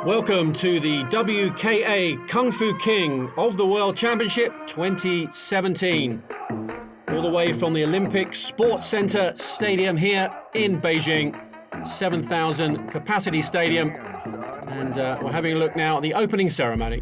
Welcome to the WKA Kung Fu King of the World Championship 2017. All the way from the Olympic Sports Center Stadium here in Beijing, 7,000 capacity stadium. And we're having a look now at the opening ceremony.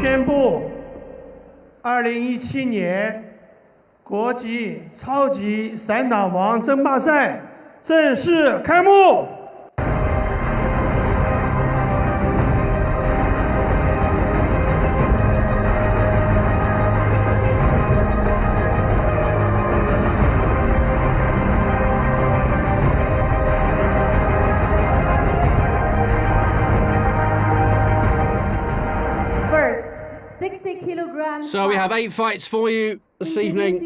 宣布，2017年国际超级散打王争霸赛正式开幕。So we have 8 fights for you this evening,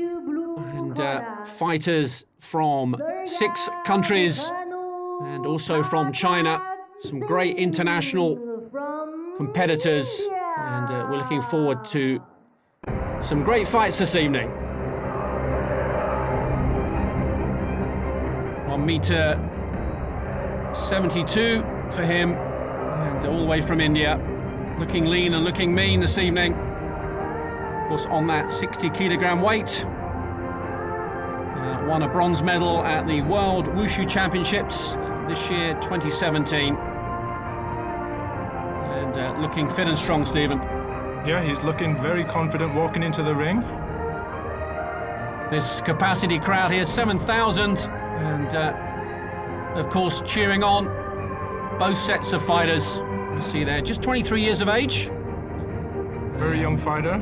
and fighters from 6 countries and also from China. Some great international competitors, and we're looking forward to some great fights this evening. 1 meter 72 for him, and all the way from India. Looking lean and looking mean this evening. Of course, on that 60 kilogram weight. Won a bronze medal at the World Wushu Championships this year, 2017. And looking fit and strong, Stephen. Yeah, he's looking very confident walking into the ring. This capacity crowd here, 7,000. And of course, cheering on both sets of fighters. You see there, just 23 years of age. Very young fighter.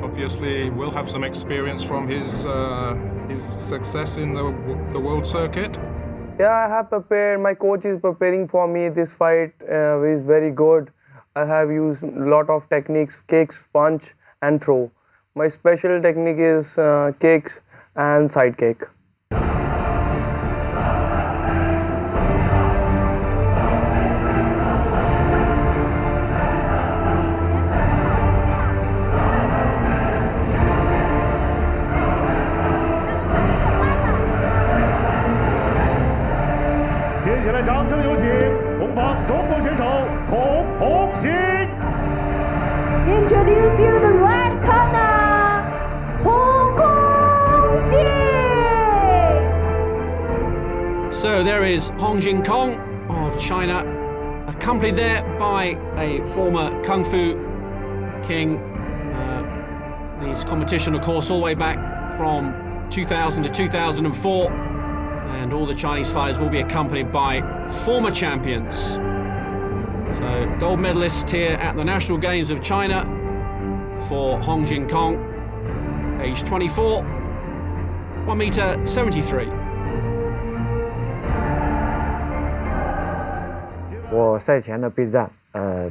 Obviously, will have some experience from his success in the world circuit. Yeah, I have prepared. My coach is preparing for me. This fight is very good. I have used a lot of techniques: kicks, punch, and throw. My special technique is kicks and side kick. Introduce you the red corner, Hong Kong-Xi. So there is Hong Jing-kong of China, accompanied there by a former Kung Fu King. This competition, of course, all the way back from 2000 to 2004. And all the Chinese fighters will be accompanied by former champions. So gold medalist here at the National Games of China for Hong Jing-kong, age 24, 1 meter 73. 我赛前的备战，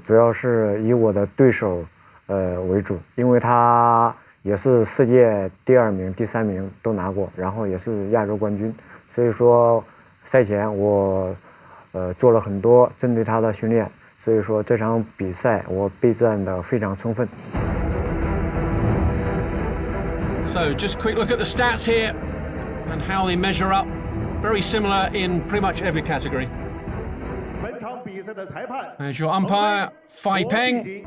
主要是以我的对手，为主，因为他也是世界第2名、第3名都拿过，然后也是亚洲冠军，所以说赛前我做了很多针对他的训练，所以说这场比赛我备战的非常充分。So just a quick look at the stats here. and how they measure up. Very similar in pretty much every category. 本场比赛的裁判 There's your umpire, Fai 罗 Peng. 继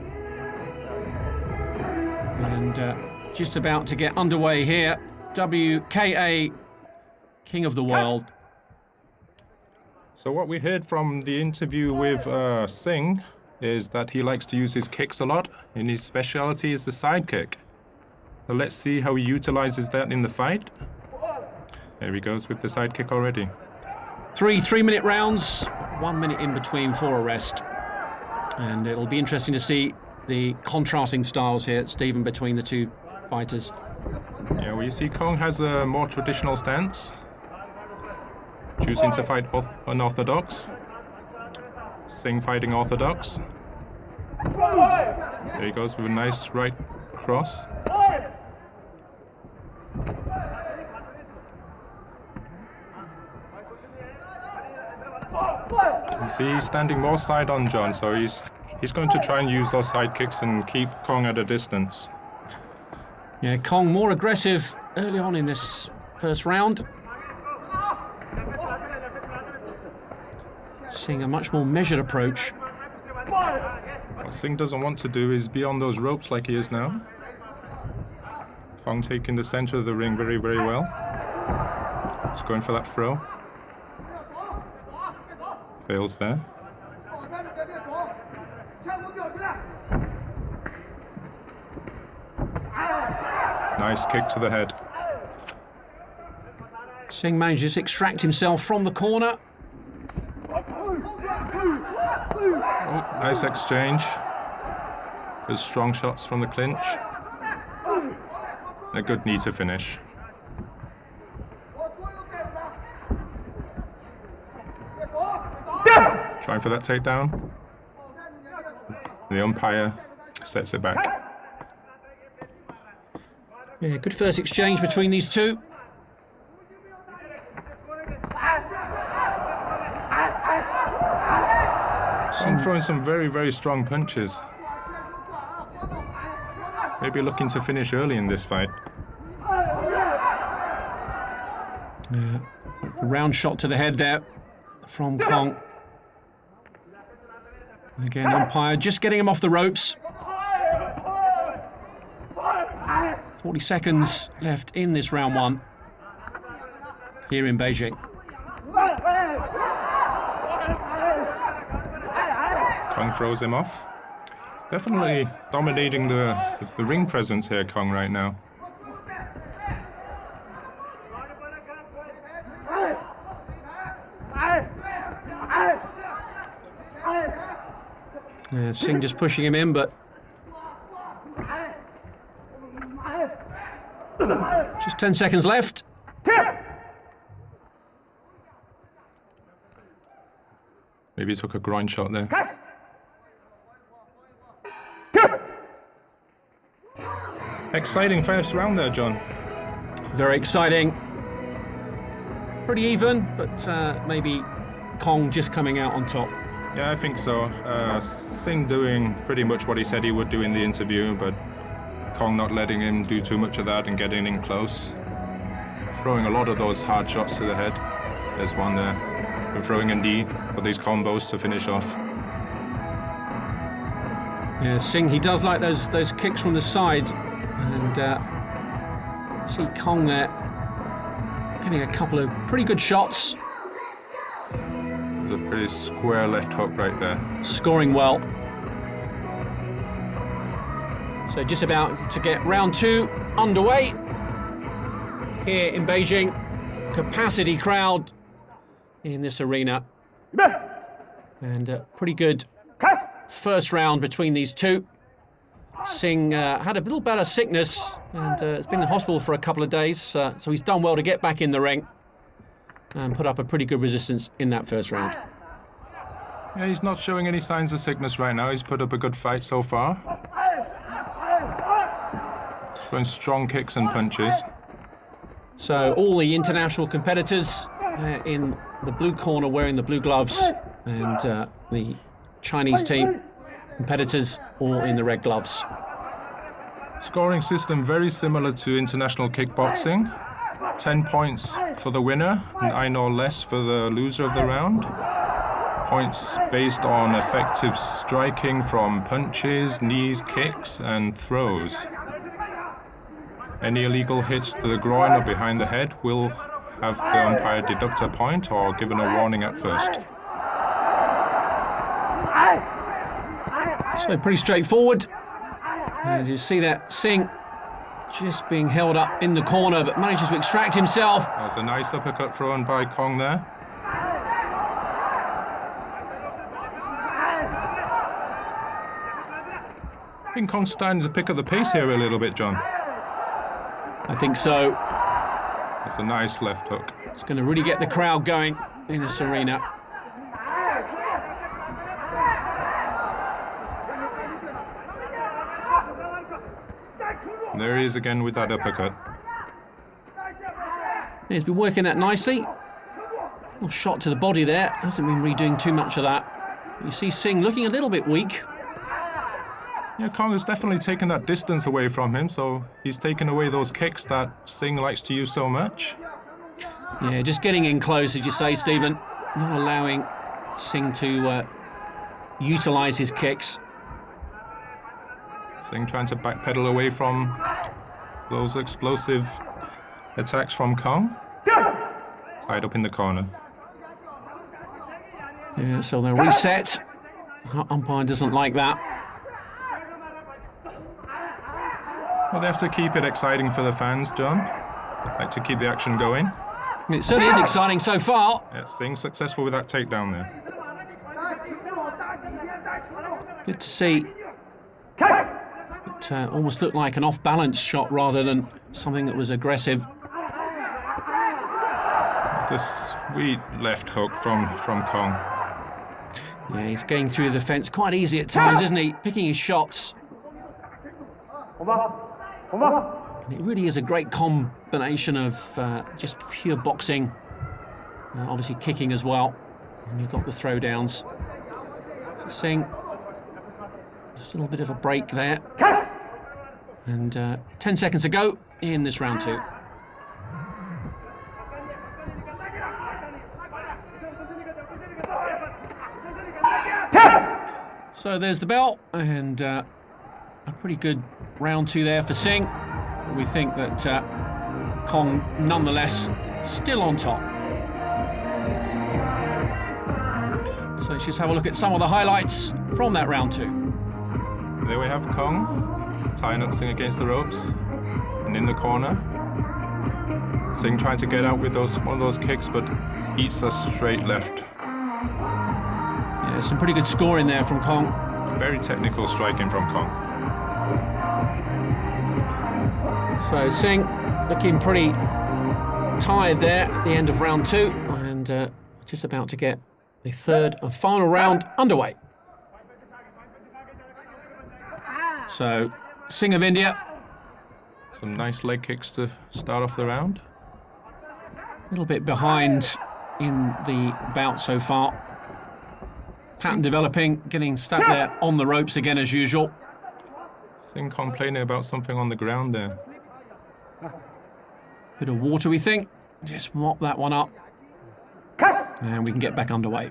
And just about to get underway here. WKA, King of the World. So what we heard from the interview with Singh is that he likes to use his kicks a lot, and his speciality is the side kick. So let's see how he utilizes that in the fight. There he goes with the side kick already. Three-minute rounds, 1 minute in between for a rest. And it'll be interesting to see the contrasting styles here, Stephen, between the two fighters. Yeah, well, you see Kong has a more traditional stance, choosing to fight unorthodox. Singh fighting orthodox. There he goes with a nice right cross. You see he's standing more side on John, so he's going to try and use those side kicks and keep Kong at a distance. Yeah, Kong more aggressive early on in this first round. Seeing a much more measured approach. What Singh doesn't want to do is be on those ropes like he is now. Kong taking the center of the ring very, very well. He's going for that throw. Fails there. Nice kick to the head. Singh manages to extract himself from the corner. Oh, nice exchange. Good strong shots from the clinch. A good knee to finish. Trying for that takedown. The umpire sets it back. Yeah, good first exchange between these two. Singh throwing some very, very strong punches. Maybe looking to finish early in this fight. Round shot to the head there from Kong. Again, umpire just getting him off the ropes. 40 seconds left in this round one here in Beijing. Kong throws him off. Definitely dominating the ring presence here, Kong, right now. Yeah, Singh just pushing him in, but just 10 seconds left. Maybe he took a groin shot there. Exciting first round there, John. Very exciting. Pretty even, but maybe Kong just coming out on top. Yeah, I think so. Singh doing pretty much what he said he would do in the interview, but Kong not letting him do too much of that and getting in close. Throwing a lot of those hard shots to the head. There's one there. And throwing a knee for these combos to finish off. Yeah, Singh, he does like those kicks from the side. And see Kong there getting a couple of pretty good shots. A pretty square left hook right there. Scoring well. So just about to get round two underway here in Beijing. Capacity crowd in this arena. And a pretty good first round between these two. Singh had a little bout of sickness and has been in hospital for a couple of days, so he's done well to get back in the ring and put up a pretty good resistance in that first round. Yeah, he's not showing any signs of sickness right now. He's put up a good fight so far. Throwing strong kicks and punches. So all the international competitors in the blue corner wearing the blue gloves, and the Chinese team competitors all in the red gloves. Scoring system very similar to international kickboxing. 10 points for the winner, 9 or less for the loser of the round. Points based on effective striking from punches, knees, kicks, and throws. Any illegal hits to the groin or behind the head will have the umpire deduct a point or given a warning at first. So pretty straightforward. And you see that Singh just being held up in the corner, but manages to extract himself. There's a nice uppercut thrown by Kong there. I think Kong's starting to pick up the pace here a little bit, John. I think so. It's a nice left hook. It's going to really get the crowd going in this arena. And there he is again with that uppercut. He's been working that nicely. Little shot to the body there. Hasn't been really doing too much of that. You see Singh looking a little bit weak. Yeah, Kong has definitely taken that distance away from him, so he's taken away those kicks that Singh likes to use so much. Yeah, just getting in close, as you say, Stephen. Not allowing Singh to utilise his kicks. Singh trying to backpedal away from those explosive attacks from Kong. Tied up in the corner. Yeah, so they'll reset. Umpire doesn't like that. Well, they have to keep it exciting for the fans, John. They like to keep the action going. I mean, it certainly is exciting so far. Yeah, Singh successful with that takedown there. Good to see. It almost looked like an off-balance shot rather than something that was aggressive. It's a sweet left hook from Kong. Yeah, he's going through the fence quite easy at times, isn't he? Picking his shots. And it really is a great combination of just pure boxing, obviously kicking as well. And you've got the throwdowns. So Singh, just a little bit of a break there. And 10 seconds to go in this round 2. So there's the bell, and a pretty good round 2 there for Singh. We think that Kong, nonetheless, still on top. So let's just have a look at some of the highlights from that round 2. There we have Kong tying up Singh against the ropes and in the corner. Singh trying to get out with one of those kicks, but eats a straight left. Yeah, some pretty good scoring there from Kong. Very technical striking from Kong. So Singh looking pretty tired there at the end of round 2, and just about to get the third and final round underway. So Singh of India. Some nice leg kicks to start off the round. A little bit behind in the bout so far. Pattern developing, getting stuck there on the ropes again as usual. Singh complaining about something on the ground there. Bit of water, we think. Just mop that one up. And we can get back underway.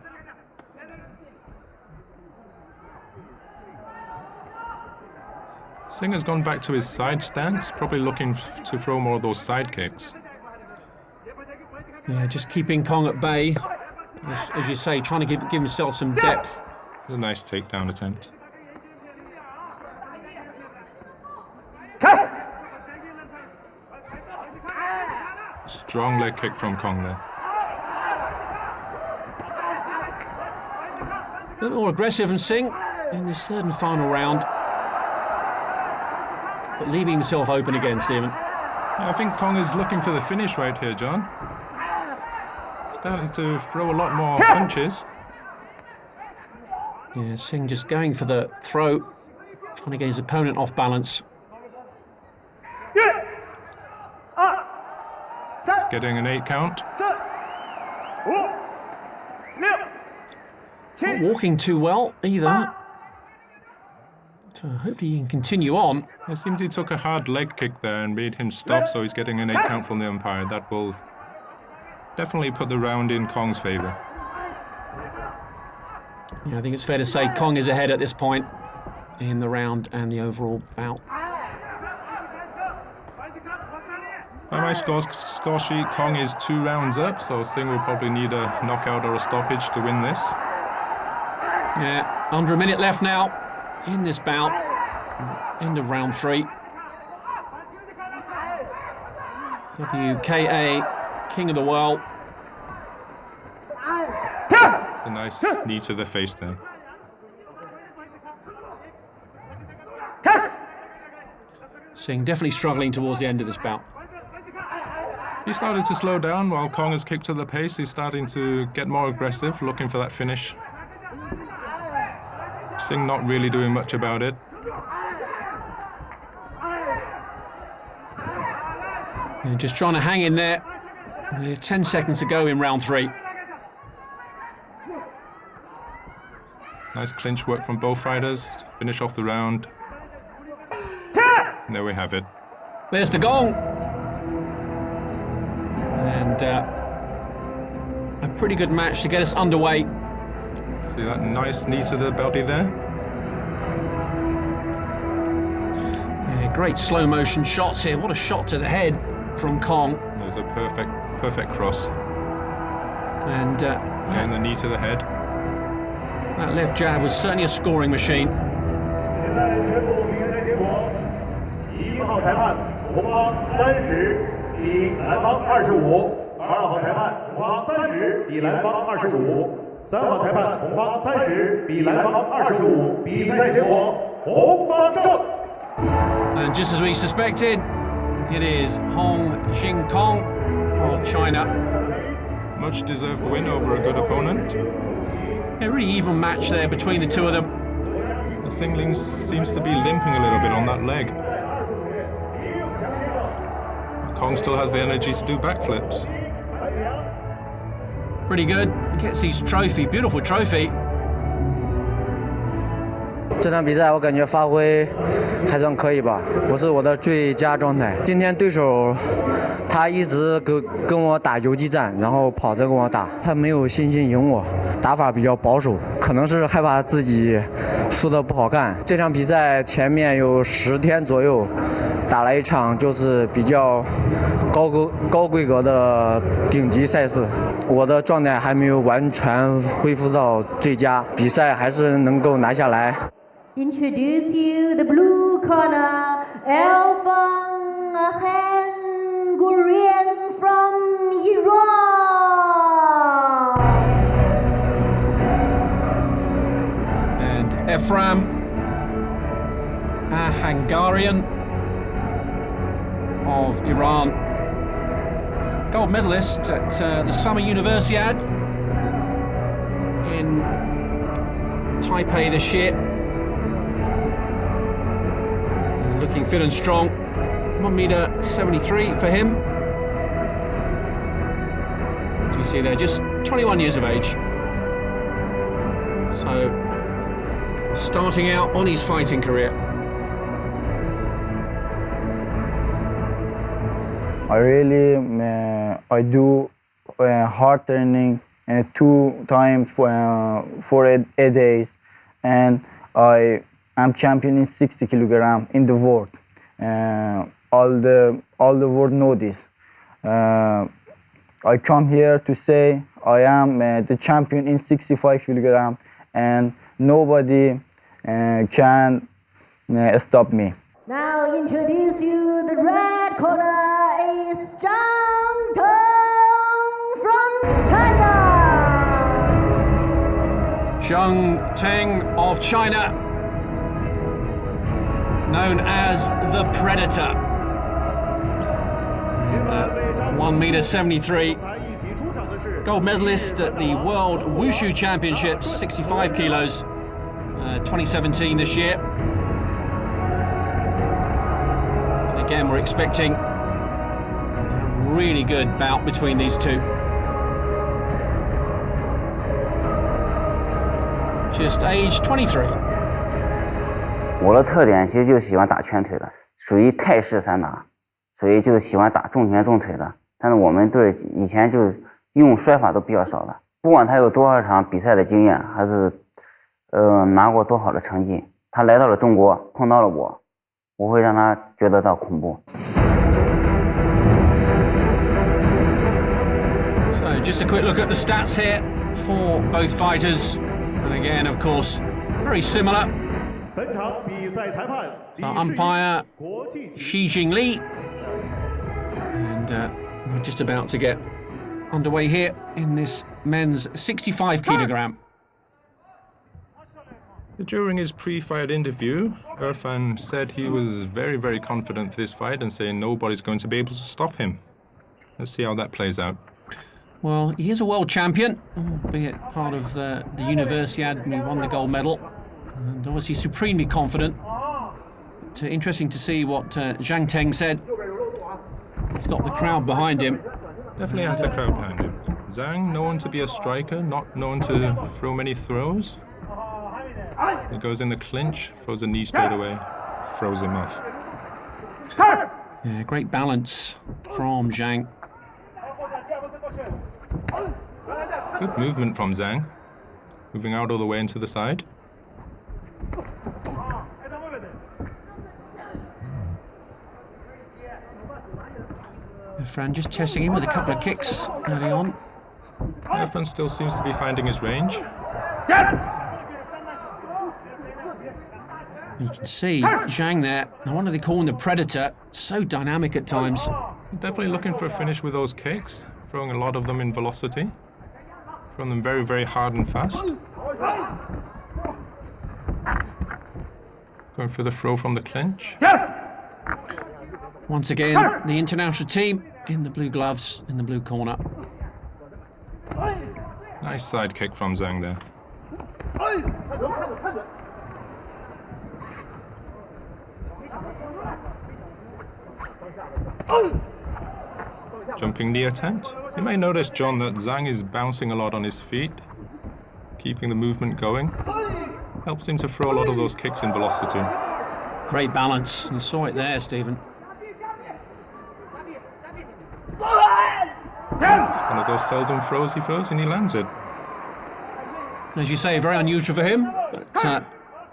Singh has gone back to his side stance, probably looking to throw more of those side kicks. Yeah, just keeping Kong at bay. As you say, trying to give himself some depth. A nice takedown attempt. Strong leg kick from Kong there. A bit more aggressive than Singh in this third and final round. But leaving himself open again, Stephen. Yeah, I think Kong is looking for the finish right here, John. Starting to throw a lot more punches. Yeah, Singh just going for the throw, trying to get his opponent off balance. Getting an 8 count. Not walking too well either. hopefully he can continue on. It seemed he took a hard leg kick there and made him stop, so he's getting an 8 count from the umpire. That will definitely put the round in Kong's favour. Yeah, I think it's fair to say Kong is ahead at this point in the round and the overall bout. By my score sheet, Kong is 2 rounds up, so Singh will probably need a knockout or a stoppage to win this. Yeah, under a minute left now in this bout. End of round 3. WKA, King of the World. A nice knee to the face there. Singh definitely struggling towards the end of this bout. He started to slow down while Kong has kicked to the pace. He's starting to get more aggressive, looking for that finish. Singh not really doing much about it. And just trying to hang in there with 10 seconds to go in round 3. Nice clinch work from both fighters. Finish off the round. And there we have it. There's the gong. And a pretty good match to get us underway. See that nice knee to the belly there? Yeah, great slow motion shots here. What a shot to the head from Kong. There's a perfect cross. And the knee to the head. that left jab was certainly a scoring machine. 现在宣布比赛结果：1号裁判红方30比蓝方25；2号裁判红方30比蓝方25；3号裁判红方30比蓝方25。比赛结果：红方胜。 And just as we suspected, it is Hong Jing-kong of China. Much deserved win over a good opponent. A really even match there between the two of them. The Singling seems to be limping a little bit on that leg. Kong still has the energy to do backflips. Pretty good. Gets his trophy, beautiful trophy. 这场比赛我感觉发挥还算可以吧，不是我的最佳状态。今天对手他一直跟我打游击战，然后跑着跟我打，他没有信心赢我，打法比较保守，可能是害怕自己输得不好看。这场比赛前面有10天左右打了一场就是比较高规格的顶级赛事，我的状态还没有完全恢复到最佳，比赛还是能够拿下来。 Introduce you the blue corner, Elfang Hungarian from Iran. And Ephraim, a Hungarian of Iran. Gold medalist at the Summer Universiad in Taipei this year. Looking fit and strong. 1m73 for him. As you see there, just 21 years of age. So, starting out on his fighting career. I do hard training 2 times for a days, and I'm champion in 60 kilogram in the world. All the world know this. I come here to say I am the champion in 65 kilogram, and nobody can stop me. Now introduce you the red corner is Zhang Teng from China. Zhang Teng of China, known as the Predator. 1m73, gold medalist at the World Wushu Championships, 65 kilos, 2017 this year. And again, we're expecting a really good bout between these two. Just age 23. 我的特点其实就是喜欢打拳腿的，属于泰式散打，属于就是喜欢打重拳重腿的。但是我们队以前就用摔法都比较少的，不管他有多少场比赛的经验，还是拿过多好的成绩，他来到了中国碰到了我会让他觉得到恐怖。So just a quick look at the stats here for both fighters, and again, of course, very similar. 本场比赛裁判 Umpire 国际 Xi Jingli, and we're just about to get underway here in this men's 65 kilogram. During his pre-fight interview, Irfan said he was very, very confident for this fight and saying nobody's going to be able to stop him. Let's see how that plays out. Well, he is a world champion, albeit part of the Universiade, and he won the gold medal. And obviously supremely confident. But, interesting to see what Zhang Teng said. He's got the crowd behind him. Definitely has the crowd behind him. Zhang, known to be a striker, not known to throw many throws. He goes in the clinch, throws a knee straight away, throws him off. Yeah, great balance from Zhang. Good movement from Zhang, moving out all the way into the side. Fran just testing him with a couple of kicks early on. Irfan still seems to be finding his range. You can see Zhang there. No wonder they call him the Predator. So dynamic at times. Definitely looking for a finish with those kicks, throwing a lot of them in velocity. Throwing them very, very hard and fast. Going for the throw from the clinch. Once again, the international team in the blue gloves, in the blue corner. Nice side kick from Zhang there. Jumping knee attempt. You may notice, John, that Zhang is bouncing a lot on his feet, keeping the movement going. Helps him to throw a lot of those kicks in velocity. Great balance. You saw it there, Stephen. One of those seldom throws he throws and he lands it. As you say, very unusual for him, but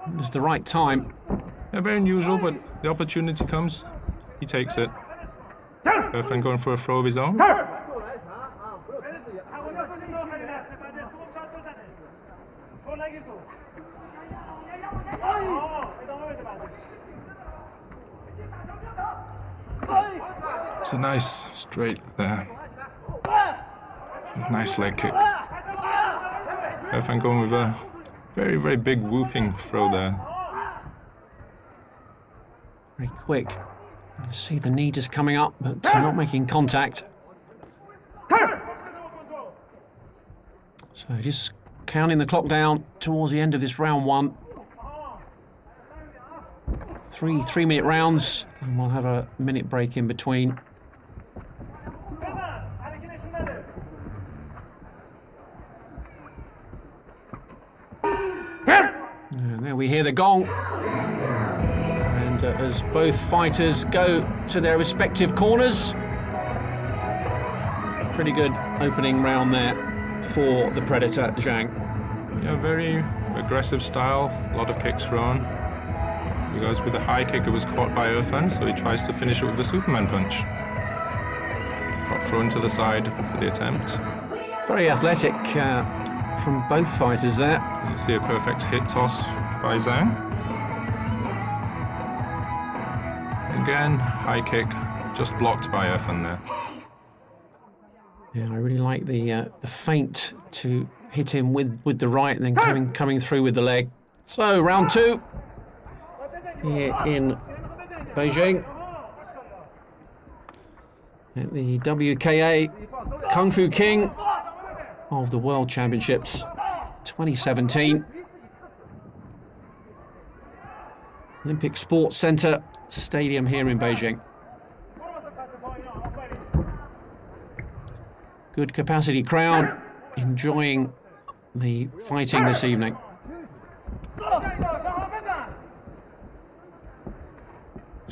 it was the right time. Yeah, very unusual, but the opportunity comes, he takes it. Irfan going for a throw of his own. It's a nice straight there. Nice leg kick. Irfan going with a very, very big whooping throw there. Very quick. You see the knee just coming up, but not making contact. So just counting the clock down towards the end of this round one. Three-minute rounds, and we'll have a minute break in between. And there we hear the gong. And as both fighters go to their respective corners. Pretty good opening round there for the Predator, Zhang. Yeah, very aggressive style, a lot of kicks thrown. He goes with a high kick, it was caught by Irfan, so he tries to finish it with the Superman punch. Got thrown to the side for the attempt. Very athletic from both fighters there. You see a perfect hit toss by Zhang. Again, high kick, just blocked by Irfan there. Yeah, I really like the feint to hit him with the right and then coming through with the leg. So, round two here in Beijing at the WKA Kung Fu King of the World Championships 2017. Olympic Sports Centre Stadium here in Beijing. Good capacity crowd enjoying the fighting this evening.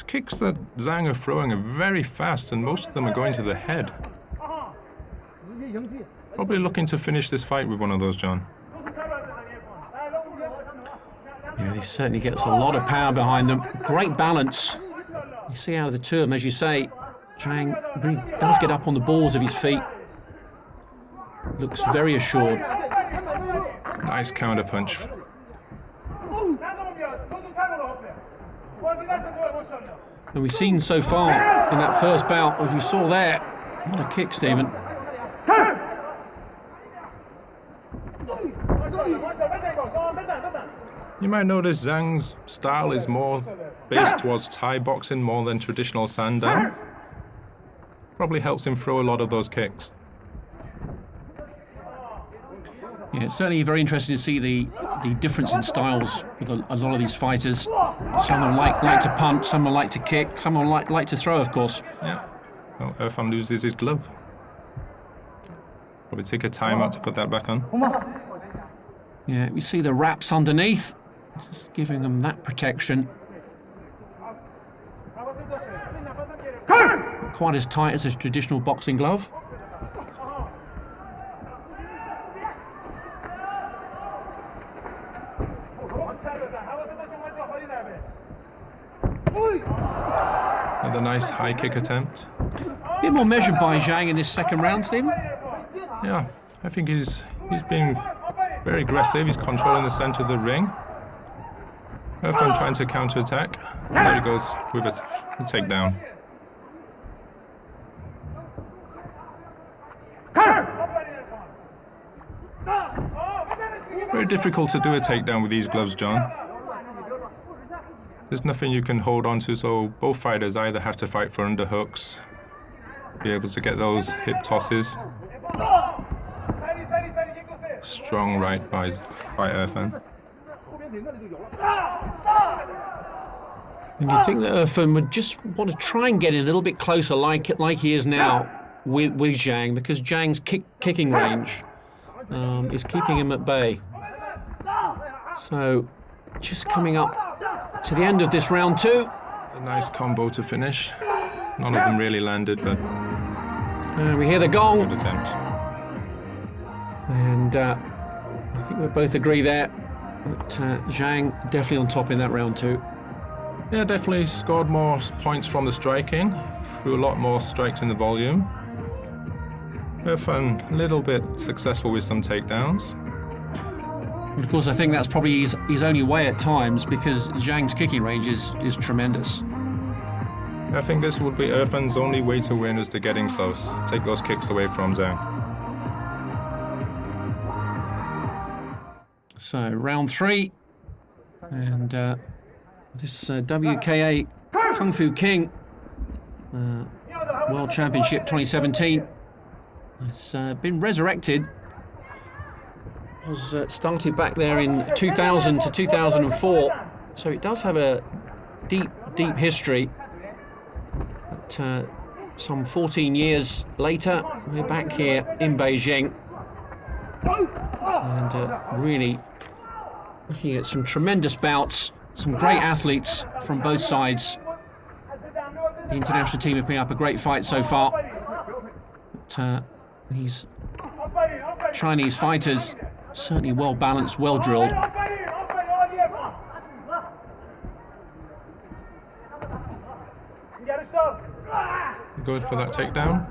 kicks that Zhang are throwing are very fast, and most of them are going to the head. Probably looking to finish this fight with one of those, John. Yeah, he certainly gets a lot of power behind them. Great balance. You see out of the two of them, as you say, Zhang really does get up on the balls of his feet. Looks very assured. Nice counter punch. And we've seen so far in that first bout, as we saw there, what a kick, Stephen. You might notice Zhang's style is more based towards Thai boxing more than traditional Sandan. Probably helps him throw a lot of those kicks. Yeah, it's certainly very interesting to see the difference in styles with a lot of these fighters. Some like to punch, some like to kick, some like to throw, of course. Yeah. Well, Irfan loses his glove. Probably take a timeout to put that back on. Yeah, we see the wraps underneath, just giving them that protection. Not quite as tight as a traditional boxing glove. Another nice high kick attempt. A bit more measured by Zhang in this second round, Stephen. Yeah, I think he's being very aggressive. He's controlling the center of the ring. Irfan trying to counter-attack. And there he goes with a takedown. Very difficult to do a takedown with these gloves, John. There's nothing you can hold on to, so both fighters either have to fight for underhooks, be able to get those hip tosses. Strong right by Irfan. And you think that Irfan would just want to try and get in a little bit closer, like he is now with Zhang, because Zhang's kicking range is keeping him at bay. So, just coming up to the end of this round two. A nice combo to finish. None of them really landed, but we hear the gong. good attempt. And I think we both agree there that Zhang definitely on top in that round two. Yeah, definitely scored more points from the striking. Threw a lot more strikes in the volume. Irfan a little bit successful with some takedowns. Of course, I think that's probably his only way at times, because Zhang's kicking range is tremendous. I think this would be Irfan's only way to win, is to get in close, take those kicks away from Zhang. So, round three. And this WKA Kung Fu King World Championship 2017 has been resurrected. Was started back there in 2000 to 2004, so it does have a deep history. But some 14 years later, we're back here in Beijing, and really looking at some tremendous bouts, some great athletes from both sides. The international team have put up a great fight so far, but these Chinese fighters certainly well balanced, well drilled. Good for that takedown.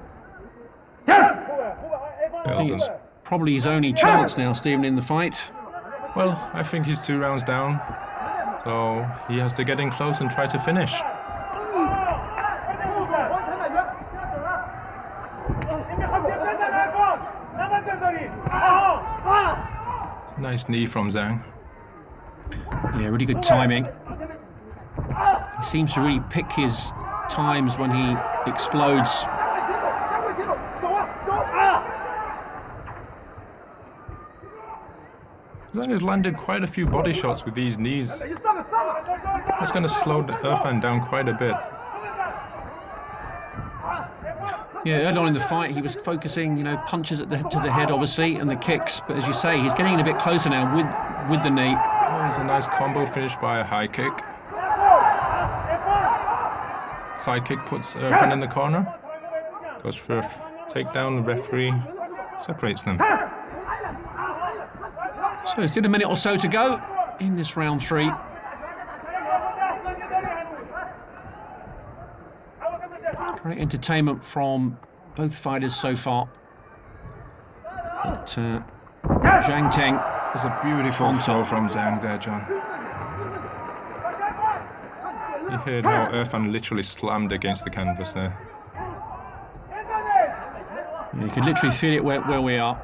I think it's probably his only chance now, Stephen, in the fight. Well, I think he's 2 rounds down, so he has to get in close and try to finish. Nice knee from Zhang. Yeah, really good timing. He seems to really pick his times when he explodes. Zhang has landed quite a few body shots with these knees. That's going to slow Irfan down quite a bit. Yeah, early on in the fight, he was focusing, punches to the head, obviously, and the kicks. But as you say, he's getting a bit closer now with the knee. There's a nice combo finish by a high kick. side kick puts Irfan in the corner. Goes for a takedown. The referee separates them. So still a minute or so to go in this round 3. Great entertainment from both fighters so far. But Zhang Teng There's a beautiful throw from Zhang there, John. You heard how Irfan literally slammed against the canvas there. Yeah, you could literally feel it where we are.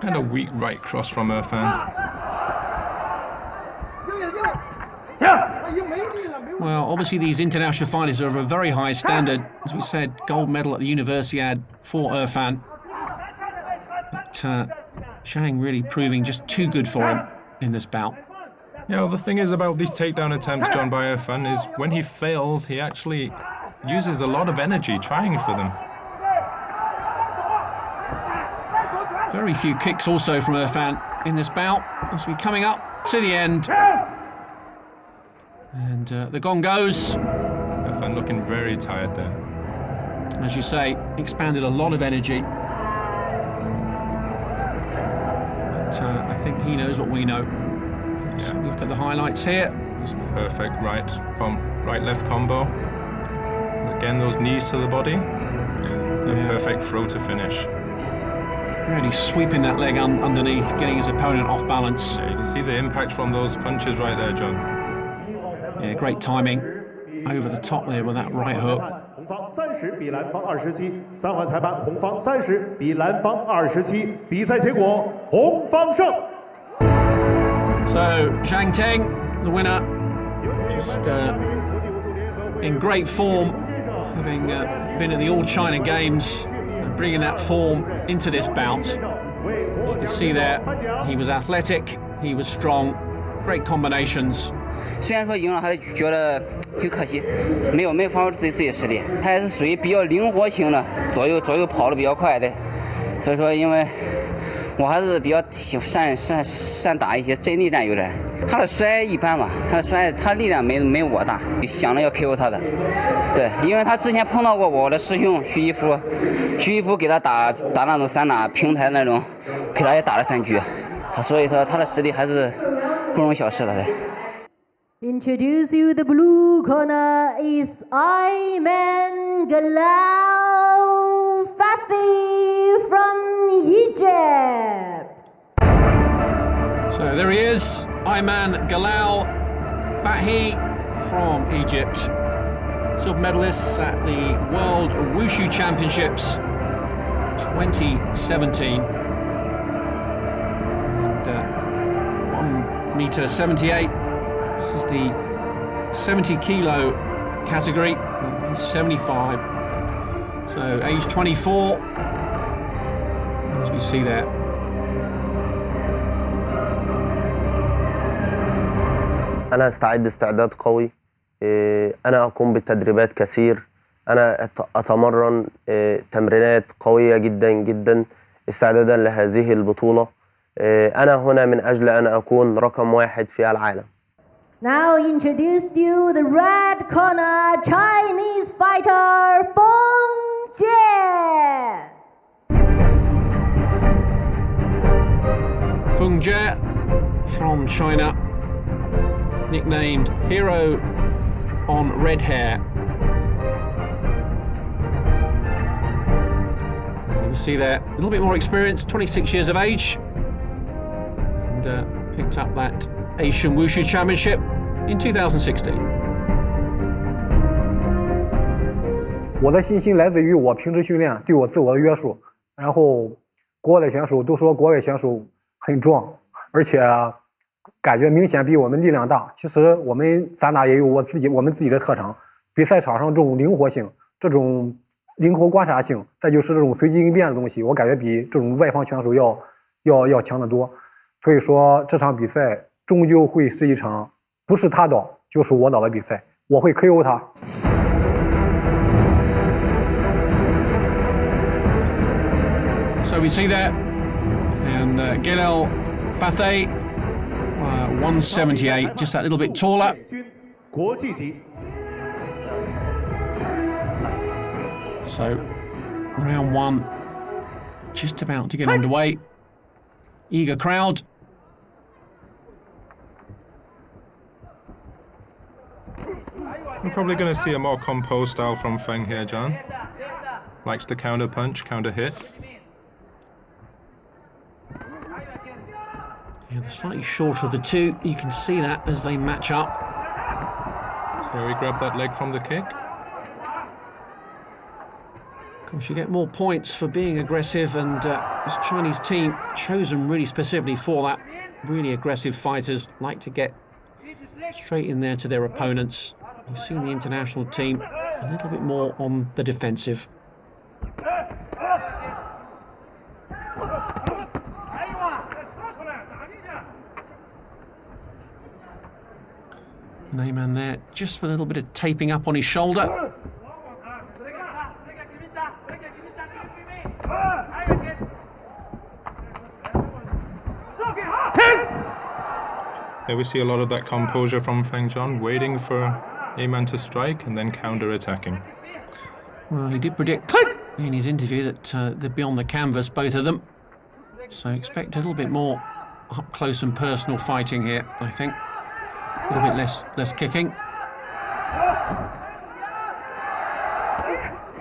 And a weak right cross from Irfan. Well, obviously these international fighters are of a very high standard. As we said, gold medal at the Universiade for Irfan. But Zhang really proving just too good for him in this bout. Yeah, well, the thing is about these takedown attempts, John, by Irfan, is when he fails, he actually uses a lot of energy trying for them. Very few kicks also from Irfan in this bout. As we're coming up to the end. And the gong goes. Irfan looking very tired there. As you say, expanded a lot of energy. But I think he knows what we know. So look at the highlights here. Perfect right-left combo. Again, those knees to the body. A perfect throw to finish. Really sweeping that leg underneath, getting his opponent off balance. Yeah, you can see the impact from those punches right there, John. Yeah, great timing over the top there with that right hook. 红方30比蓝方27，三环裁判红方30比蓝方27，比赛结果红方胜。 So Zhang Teng, the winner, just, in great form, having been at the All China Games, and bringing that form into this bout. You can see there, he was athletic, he was strong, great combinations. 虽然说赢了，还是觉得挺可惜，没有发挥自己的实力。他也是属于比较灵活型的，左右跑得比较快的，所以说因为我还是比较善打一些阵地战有点。他的摔一般吧，他力量没我大，想着要 KO 他的。对，因为他之前碰到过我的师兄徐一夫给他打那种散打平台那种，给他也打了3局，所以说他的实力还是不容小视的。 Introduce you the blue corner is Ayman Galal Fathi from Egypt. So there he is, Ayman Galal Fathi from Egypt. Silver medalists at the World Wushu Championships 2017. And 1m78. This is the 70 kilo category, he's 75, so age 24, as we see there. أنا أستعد استعداد قوي. أنا أقوم بالتدريبات كثير. أنا أتمرن تمرينات قوية جدا جدا استعدادا لهذه البطولة. أنا هنا من أجل أن أكون رقم 1 في العالم. Now introduce you the red corner Chinese fighter Feng Jie. Feng Jie from China, nicknamed Hero on Red Hair. You can see there, a little bit more experience, 26 years of age, and picked up that Asian Wushu Championship in 2016. 我的信心来自于我平时训练对我自我的约束。然后，国外的选手都说国外选手很壮，而且感觉明显比我们力量大。其实我们散打也有我们自己的特长。比赛场上这种灵活性、这种灵活观察性，再就是这种随机应变的东西，我感觉比这种外方选手要强得多。所以说这场比赛。 终究会是一场不是他倒就是我倒的比赛，我会 KO 他。So we see there, and Galal Fathi 178, just that little bit taller. 国际级 So, round one, just about to get underway. Eager crowd. We're probably going to see a more composed style from Feng here, John. Likes to counter punch, counter hit. Yeah, the slightly shorter of the two. You can see that as they match up. So he grabbed that leg from the kick. Of course, you get more points for being aggressive, and this Chinese team chosen really specifically for that. Really aggressive fighters like to get straight in there to their opponents. You've seen the international team a little bit more on the defensive. Neyman there, just with a little bit of taping up on his shoulder. Here we see a lot of that composure from Feng John, waiting for Neyman to strike and then counter-attacking. Well, he did predict in his interview that they'd be on the canvas, both of them. So expect a little bit more up close and personal fighting here, I think. A little bit less kicking.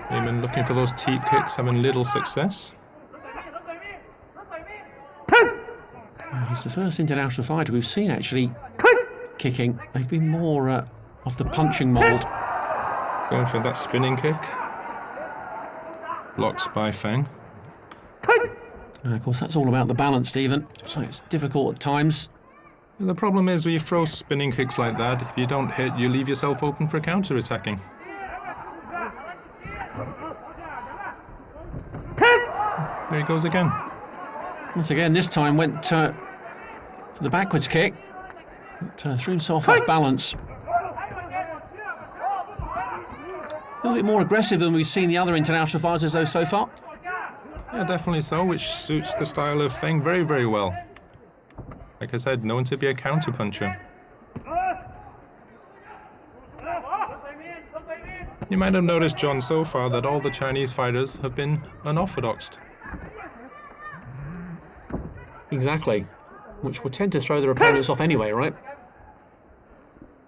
Neyman looking for those teep kicks, having little success. He's the first international fighter we've seen actually kicking. They've been more of the punching mould. Going for that spinning kick. Blocked by Feng. Of course, that's all about the balance, Stephen. So it's difficult at times. And the problem is when you throw spinning kicks like that, if you don't hit, you leave yourself open for counter-attacking. There he goes again. Once again, this time went for the backwards kick. But, threw himself off balance. A little bit more aggressive than we've seen the other international fighters though so far. Yeah, definitely so, which suits the style of Feng very, very well. Like I said, known to be a counter-puncher. You might have noticed, John, so far that all the Chinese fighters have been unorthodoxed. Exactly. Which would tend to throw their opponents off anyway, right?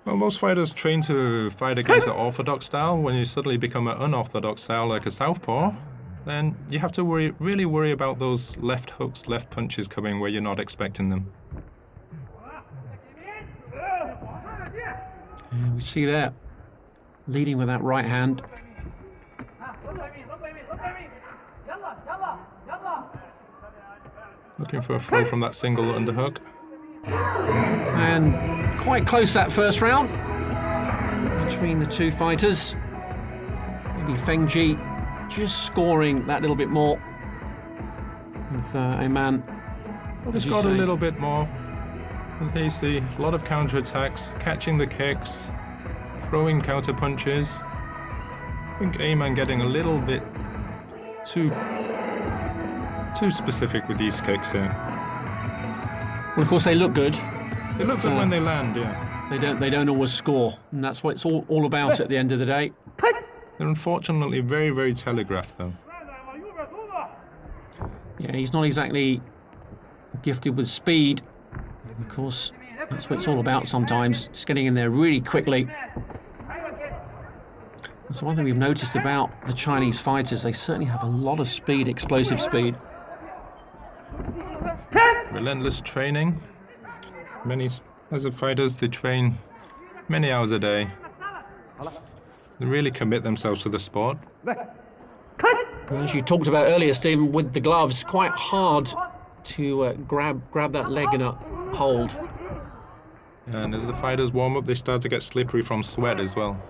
Well, most fighters train to fight against an orthodox style. When you suddenly become an unorthodox style like a southpaw, then you have to really worry about those left hooks, left punches coming where you're not expecting them. Yeah, we see that. Leading with that right hand. Looking for a throw from that single underhook. And quite close that first round between the two fighters. Maybe Feng Ji just scoring that little bit more with a man. Just got a little bit more. And here you see a lot of counter-attacks, catching the kicks, throwing counter-punches. I think Ayman getting a little bit too specific with these kicks here. Well, of course, they look good. They look good when they land, yeah. They don't always score, and that's what it's all about at the end of the day. They're unfortunately very, very telegraphed, though. Yeah, he's not exactly gifted with speed. Of course, that's what it's all about sometimes, just getting in there really quickly. That's one thing we've noticed about the Chinese fighters. They certainly have a lot of speed, explosive speed. Relentless training. As a fighters, they train many hours a day. They really commit themselves to the sport. And as you talked about earlier, Stephen, with the gloves, quite hard to grab that leg in a hold. And as the fighters warm up, they start to get slippery from sweat as well.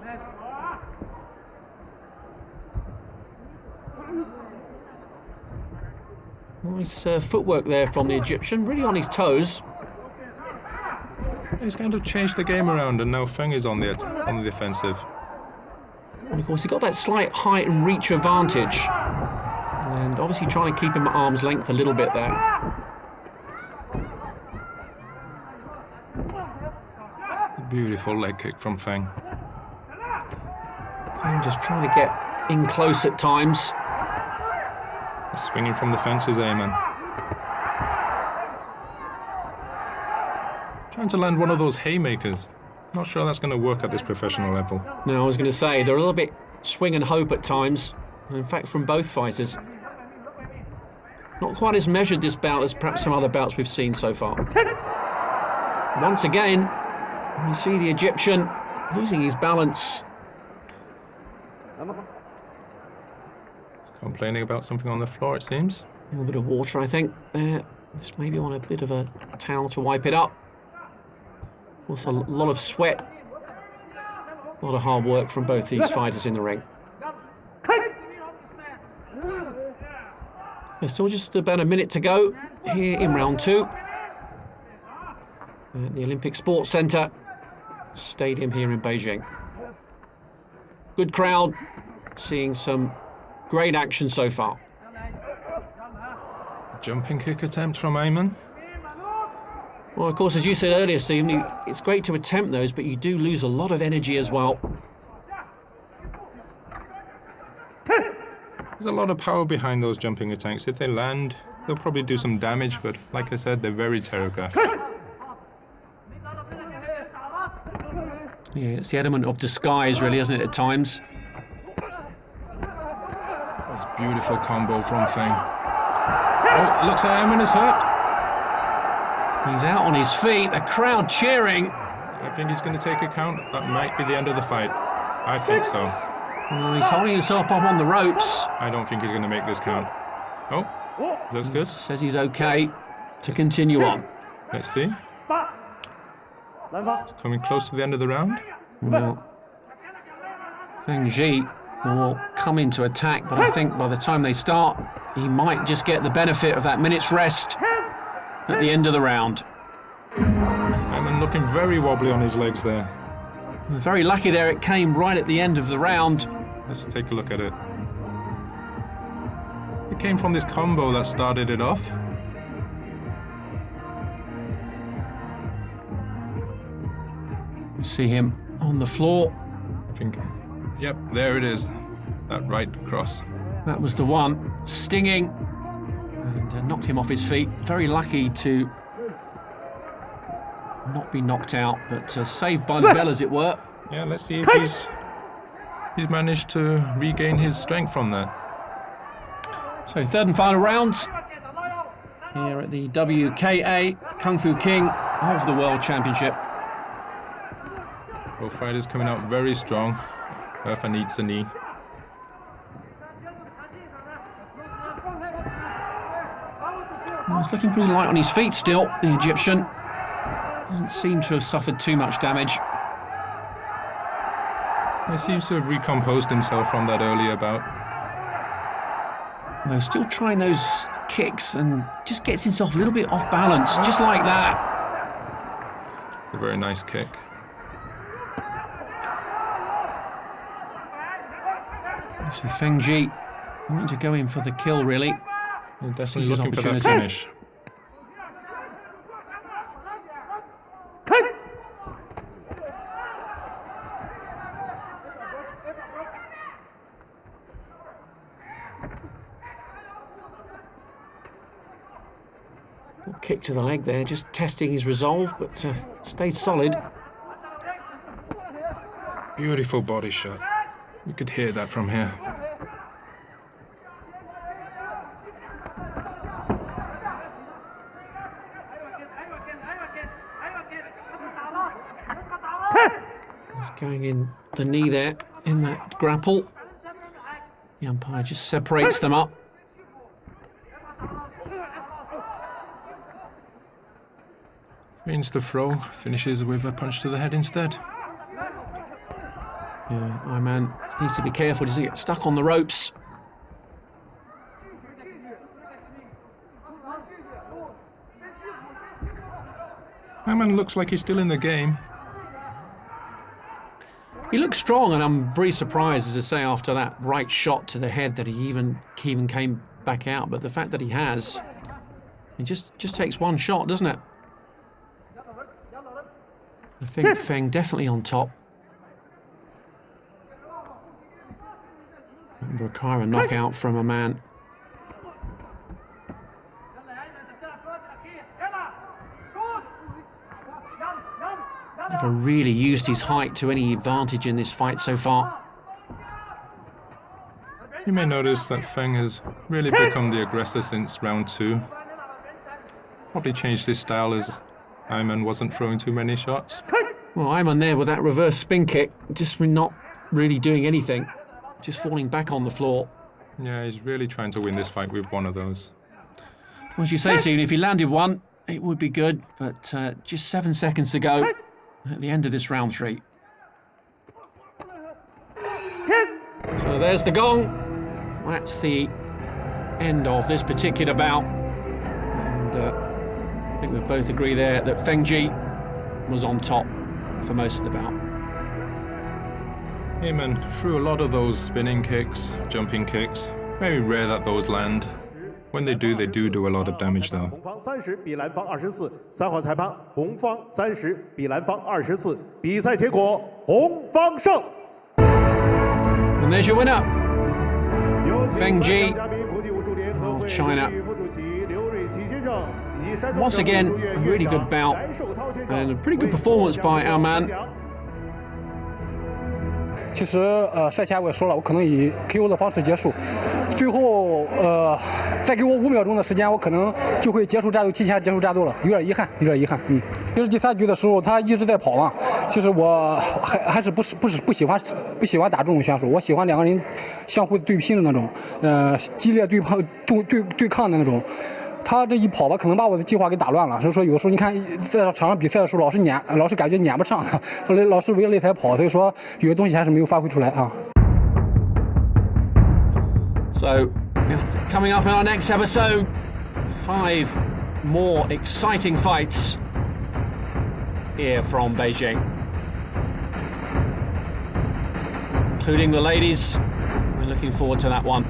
Nice footwork there from the Egyptian, really on his toes. He's kind of changed the game around, and now Feng is on the defensive. And of course, he got that slight height and reach advantage. And obviously trying to keep him at arm's length a little bit there. Beautiful leg kick from Feng. Feng just trying to get in close at times. Swinging from the fences, Ayman. Trying to land one of those haymakers. Not sure that's going to work at this professional level. No, I was going to say, they're a little bit swing and hope at times. In fact, from both fighters. Not quite as measured this bout as perhaps some other bouts we've seen so far. Once again, we see the Egyptian losing his balance. Complaining about something on the floor, it seems. A little bit of water, I think, there. Just maybe on a bit of a towel to wipe it up. Also, a lot of sweat. A lot of hard work from both these fighters in the ring. There's still just about a minute to go here in round 2. At the Olympic Sports Centre Stadium here in Beijing. Good crowd, seeing some great action so far. Jumping kick attempt from Ayman. Well, of course, as you said earlier, Stephen, it's great to attempt those, but you do lose a lot of energy as well. There's a lot of power behind those jumping attacks. If they land, they'll probably do some damage, but like I said, they're very telegraphed. Yeah, it's the element of disguise, really, isn't it, at times? That's beautiful combo from Feng. Oh, looks like Ayman is hurt. He's out on his feet, the crowd cheering. I think he's going to take a count. That might be the end of the fight. I think so. Well, he's holding himself up on the ropes. I don't think he's going to make this count. Oh, looks good. Says he's okay to continue on. Let's see. It's coming close to the end of the round. Well, Feng Ji will come into attack, but I think by the time they start, he might just get the benefit of that minute's rest at the end of the round. Ayman looking very wobbly on his legs there. Very lucky there, it came right at the end of the round. Let's take a look at it. It came from this combo that started it off. You see him on the floor. I think, yep, there it is. That right cross. That was the one, stinging, and knocked him off his feet. Very lucky to not be knocked out, but saved by the bell, as it were. Yeah, let's see if he's managed to regain his strength from that. So, third and final round here at the WKA Kung Fu King of the World Championship. Both fighters coming out very strong. Irfan eats a knee. Well, he's looking pretty light on his feet still, the Egyptian. Doesn't seem to have suffered too much damage. He seems to have recomposed himself from that earlier bout. Though still trying those kicks and just gets himself a little bit off balance, just like that. A very nice kick. So Feng Ji wanting to go in for the kill, really. He's definitely looking for that finish. Kick to the leg there, just testing his resolve, but stayed solid. Beautiful body shot. You could hear that from here. He's going in the knee there, in that grapple. The umpire just separates them up. Means the throw finishes with a punch to the head instead. Yeah, Ayman needs to be careful, doesn't get stuck on the ropes. Ayman looks like he's still in the game. He looks strong, and I'm very surprised, as I say, after that right shot to the head that he even came back out. But the fact that he has, it just takes one shot, doesn't it? I think Feng definitely on top. Require a knockout from a man. Never really used his height to any advantage in this fight so far. You may notice that Feng has really become the aggressor since round 2. Probably changed his style as Ayman wasn't throwing too many shots. Well, Ayman there with that reverse spin kick, just not really doing anything, just falling back on the floor. Yeah, he's really trying to win this fight with one of those. As you say, Stephen, if he landed one, it would be good, but just 7 seconds to go at the end of this round 3. So there's the gong. That's the end of this particular bout. And I think we both agree there that Feng Ji was on top for most of the bout. Ayman threw a lot of those spinning kicks, jumping kicks. Very rare that those land. When they do a lot of damage though. 红方30比蓝方24，三号裁判，红方30比蓝方24，比赛结果红方胜。 And there's your winner, Feng Ji of China. Once again, a really good bout and a pretty good performance by our man. 其实赛前我也说了，我可能以 KO 的方式结束，最后再给我5秒钟的时间，我可能就会结束战斗，提前结束战斗了，有点遗憾。其实第3局的时候他一直在跑嘛，其实我还是不喜欢打这种选手，我喜欢2个人相互对拼的那种，激烈对抗的那种。 他这一跑吧，可能把我的计划给打乱了。所以说，有的时候你看在场上比赛的时候，老是感觉撵不上他，老是围着擂台跑，所以说有些东西还是没有发挥出来啊。So, coming up in our next episode, 5 more exciting fights here from Beijing, including the ladies. We're looking forward to that one.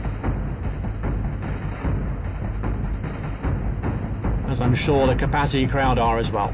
As I'm sure the capacity crowd are as well.